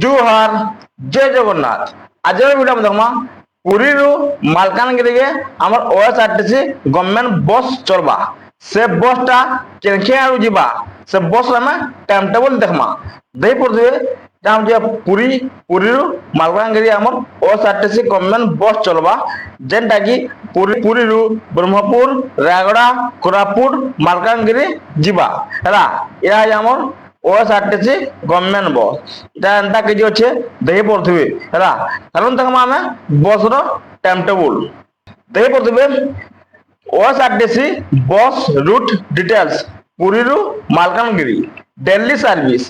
জুহার জয় জগন্নাথ। আজকের ভিডিও দেখমা পুরীরু মালকানগিরি আমার ওএসআরটিসি গভর্নমেন্ট বস চলবা। সে বসটা কেনকে আরু যা সে বস আমি টাইম টেবল দেখমা দেই পড়বে যে পুরীরু মালকানগিরি আমার ওএসআরটিসি গভর্নমেন্ট বস চলবা যেটা কি পুরীরু ব্রহ্মপুর রায়গড়া কোরাপুট মালকানগিরি যা হ্যাঁ এরা আমার ওএসআরটিসি গভর্নমেন্ট বস এটা এন্তা কিছু আছে দেখে পড়বে হ্যাঁ কারণ দেখো আমি বসর টাইম টেবল দেখে পড়বে ওএসআরটিসি বস রুট ডিটেলস পুরীরু মালকানগিরি ডেলি সার্ভিস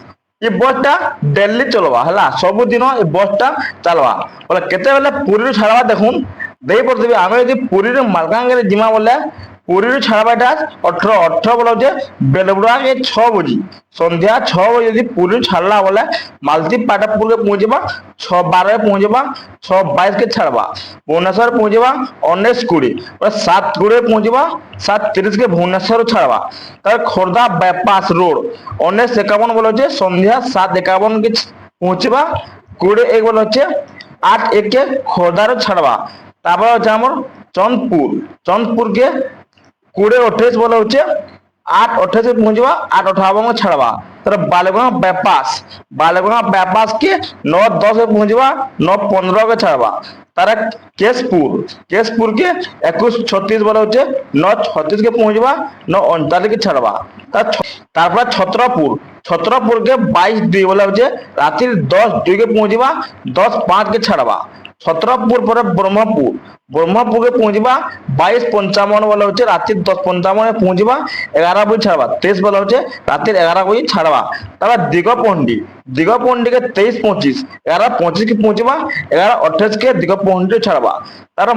এই বসটা ডেলি চলবা হ্যাঁ ସବୁଦିନ এই বসটা চালবা বলে কেতেবেলে পুরীরু ছাড়বা দেখুন দেখে পড়বে আমি যদি পুরীরু মালকানগিরি জিমা বলে পুরীরু ছাড়বাটা 18 বলা হচ্ছে বেলবুড়া 6 বজি সন্ধ্যা 6 বজে যদি পুরী ছাড়লা বলে মালতি পাটাপুরকে পৌঁছবা 6:12 পৌঁছবা 6:22 কে ছাড়বা ভुवनेश्वर পৌঁছবা 19:20 7:20 পৌঁছবা 7:30 কে ভुवनेश्वर ছাড়বা তার খোর্ধা বাইপাস রোড 19:51 বলা হচ্ছে সন্ধ্যা 7:51 কে পৌঁছবা 20:01 বলা হচ্ছে 8:01 কে খোর্ধার ছাড়বা তারপর হচ্ছে আমার চন্দপুর কে 20:28 বলা হচ্ছে 8:28 কে পৌঁছবা 8:58 ছাড়বা তার বালেগোনা বাইপাস কে 9:10 কে পৌঁছবা 9:15 কে ছাড়বা তারা কেশপুর কে 21:36 বলা হচ্ছে 9:36 কে পৌঁছবা 9:39 কে ছাড়বা তারপর ছত্রপুর কে 22:02 বলা হচ্ছে রাত্রি 10:02 কে পৌঁছবা 10:05 কে ছাড়বা ছত্রপুর পরে ব্রহ্মপুর কে পৌঁছবা 22:55 বলা হচ্ছে রাত্রি 10:55 এ পৌঁছবা 11 বজে ছাড়বা 23 বলা হচ্ছে রাত্রি 11 বজে ছাড়বা তারপর দিগপন্ডি কে 23:25 11:25 কে পৌঁছবা 11:28 কে দিগপন্ডি ছাড়বা তারপর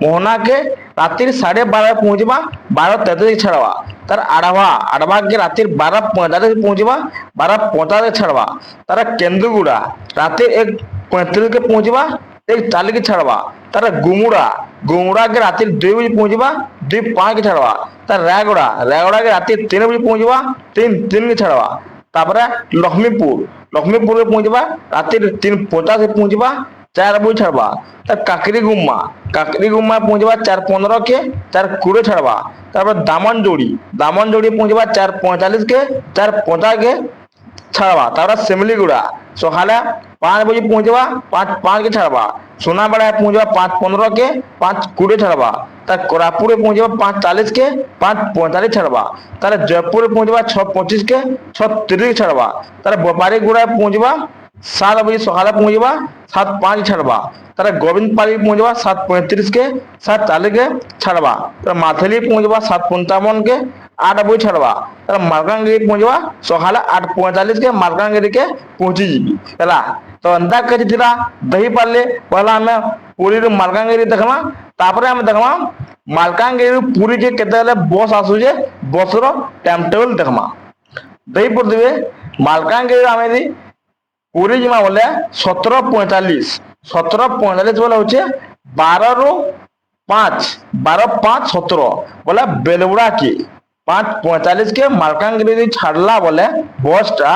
মোহনা কে রাত্রি 12:30 পৌঁছবা 12:33 ছাড়বা তার আড়াভা কে রাত্রি 12:45 পৌঁছবা 12:45 ছাড়বা তারা কেন্দুগুড়া রাত্রি 1:35 কে পৌঁছবা 1:40 কে ছাড়বা তারা গুমুড়া কে রাত্রি 2 বজে পৌঁছবা 2:05 কে ছাড়বা তার রায়গড়া কে রাত্রি 3 বজে পৌঁছবা 3:03 কে ছাড়বা তারপরে লক্ষ্মীপুর কে পৌঁছবা রাত্রি 3:50 কে পৌঁছবা 4 বজে ছাড়বা তার কাকরিগুম্মা পৌঁছবা 4:15 কে 4:20 ছাড়বা তারপর দামনজোড়ি পৌঁছবা 4:45 কে 4:50 কে ছাড়বা তারপর শিমলিগুড়া সকালে 5 বজে পৌঁছবা 5:05 কে ছাড়বা সোনাবাড়ায় পৌঁছবা 5:15 কে 5:20 ছাড়বা তার কোরাপুরে পৌঁছবা 5:40 কে 5:45 ছাড়বা তার জয়পুরে পৌঁছবা 6:25 কে 6:30 ছাড়বা তার বোপারীগুড়ায় পৌঁছবা 7 বজে সকালে পৌঁছবা 7:05 ছাড়বা তারা গোবিন্দপাড়ি পৌঁছবা 7:35 কে 7:40 কে ছাড়বা তারা মাথেলি পৌঁছবা 7:55 কে 8 বজে ছাড়বা তারা মালকানগিরি পৌঁছবা সকালে 8:45 কে মালকানগিরি কে পৌঁছি যাবি ହେଲା তো এন্তা কিছু ଥିଲା দেহি পারলে পহলা আমি পুরীর মালকানগিরি দেখমা তারপরে আমি দেখমা মালকানগিরি পুরী কে কেতেবেলে বস আসুছে বসর টাইম টেবল দেখমা দেহি পড়বে মালকানগিরি আমি পুরী জিমা বলে 17:45 বলে হচ্ছে 12:05 বলে বেলবুড়া কি 5:45 কে মালকানগিরি ছাড়লা বলে বসটা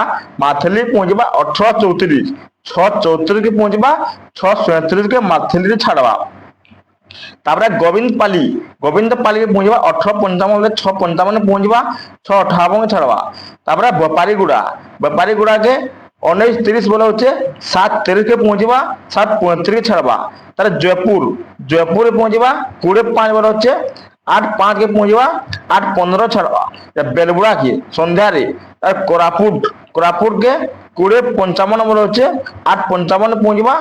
মাথেলি পৌঁছবা 18:34 6:34 কে পৌঁছবা 6:37 কে মাথেলি ছাড়বা তারপরে গোবিন্দপালি কে পৌঁছবা 18:55 বলে 6:55 পৌঁছবা 6:58 কে ছাড়বা তারপরে বোপারীগুড়া কে 19:30 বলা হচ্ছে 7:30 কে পৌঁছবা 7:35 কে ছাড়বা তাহলে জয়পুরে পৌঁছবা 20:05 বলা হচ্ছে 8:05 কে পৌঁছবা 8:15 ছাড়বা বেলবুড়া কি সন্ধ্যারে আর কোরাপুট কে 20:55 বলা হচ্ছে 8:55 পৌঁছবা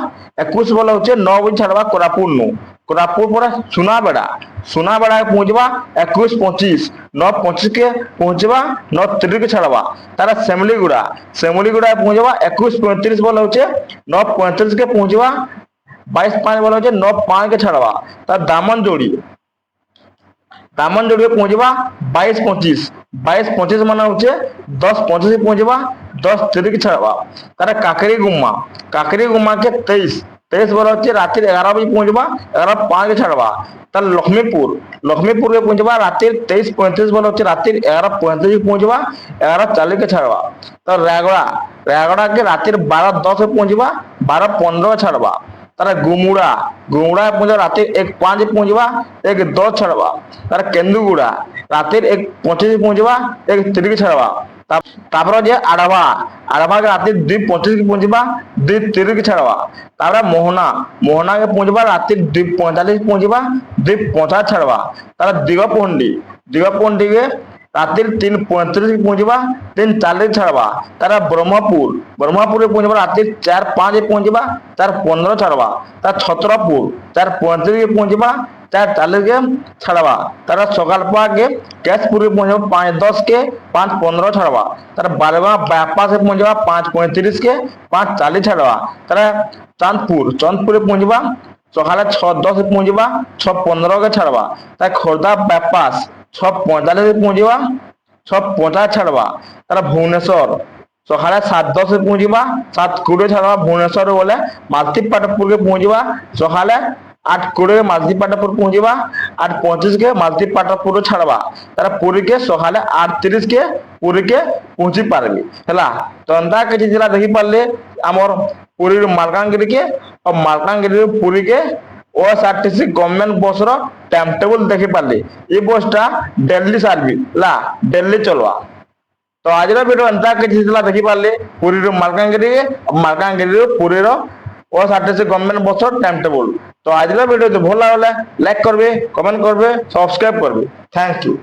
21 বলা হচ্ছে 9 বজে ছাড়বা কোরাপুট পরে সোনাবেড়ায় পৌঁছবা 21:25 9:25 কে পৌঁছবা 9:30 কে ছাড়বা তারা শিমলিগুড়ায় পৌঁছবা 21:35 বলা হচ্ছে 9:35 কে পৌঁছবা 22:05 বলা হচ্ছে 9:05 কে ছাড়বা তার দামনজোড়ি পৌঁছবা 22:25 মানে হচ্ছে 10:25 পৌঁছবা 10:30 কে ছাড়বা তারা কাকরিগুম্মা কে 23 23 বলে হচ্ছে রাত্রি 11 বাজে পৌঁছবা, 11:05 ছাড়বা। তাহলে লক্ষ্মীপুরে পৌঁছবা রাত্রি 23:35 বলে হচ্ছে রাত্রি 11:35 পৌঁছবা, 11:40 ছাড়বা। তাহলে রায়গড়াকে রাত্রি 12:10 পৌঁছবা, 12:15 ছাড়বা। তাহলে গুমুড়া পৌঁছবা রাত্রি 1:05 পৌঁছবা, 1:10 ছাড়বা। তাহলে কেন্দুগুড়া রাত্রি 1:25 পৌঁছবা, 1:30 ছাড়বা। তারপরে যে আড়াভাকে রাত্রি 2:25 পৌঁছবা, 2:30 ছাড়বা। তারপরে মোহনাকে পৌঁছবা রাত্রি 2:45 পৌঁছবা, 2:50 ছাড়বা। তাহলে দিগপন্ডিকে রাত্রি 3:35 পৌঁছবা, 3:40 ছাড়বা। তারা ব্রহ্মপুরে পৌঁছবা রাত্রি 4:05 পৌঁছবা, 4:15 ছাড়বা। তার ছত্রপুর 4:35 পৌঁছবা, 4:40 ছাড়বা। তারা সকাল পাকে কেশপুরে পৌঁছবা 5:10 5:15 ছাড়বা। তারা বারগাঁ বাইপাসে পৌঁছবা 5:35 5:40 ছাড়বা। তারা চাঁদপুরে পৌঁছবা সকালে 6:10 পৌঁছবা, 6:15 ছাড়বা। তাই খোর্ধা বাইপাস 6:45 পৌঁছবা, 6:50 ছাড়বা। তারা ভুবনেশ্বর সকালে 7:10 পৌঁছবা, 7:20 ছাড়বা। ভুবনেশ্বর বলে মালতীপাটপুরকে পৌঁছবা সকালে 8:20 মালতীপাটপুর পৌঁছবা, 8:25 মালতীপাটপুর ছাড়বা। তারা পুরীকে সকালে 8:30 পুরীকে পৌঁছি পারবি ହେଲା। তো এନ୍ତା କିଛି ଜିଲ୍ଲା ଦେଖିପାରିଲେ ଆମର ପୁରୀରୁ ମାଲକାନଗିରିକେ ଆଉ ମାଲକାନଗିରିରୁ ପୁରୀକେ OSRTC ଗଭର୍ଣ୍ଣମେଣ୍ଟ ବସର ଟାଇମ ଟେବୁଲ ଦେଖିପାରିଲେ। ଏ ବସଟା ଡେଲି ସାର୍ଭିସ ହେଲା, ଡେଲି ଚଲବା। ତ ଆଜିର ଭିଡିଓ ଏନ୍ତା କିଛି ଜିଲ୍ଲା ଦେଖିପାରିଲେ ପୁରୀରୁ ମାଲକାନଗିରିରୁ ପୁରୀର OSRTC ଗଭର୍ଣ୍ଣମେଣ୍ଟ ବସର ଟାଇମ ଟେବୁଲ। তো আজকের ভিডিও যদি ভালো লাগলে লাইক করবে, কমেন্ট করবে, সাবস্ক্রাইব করবে। Thank you.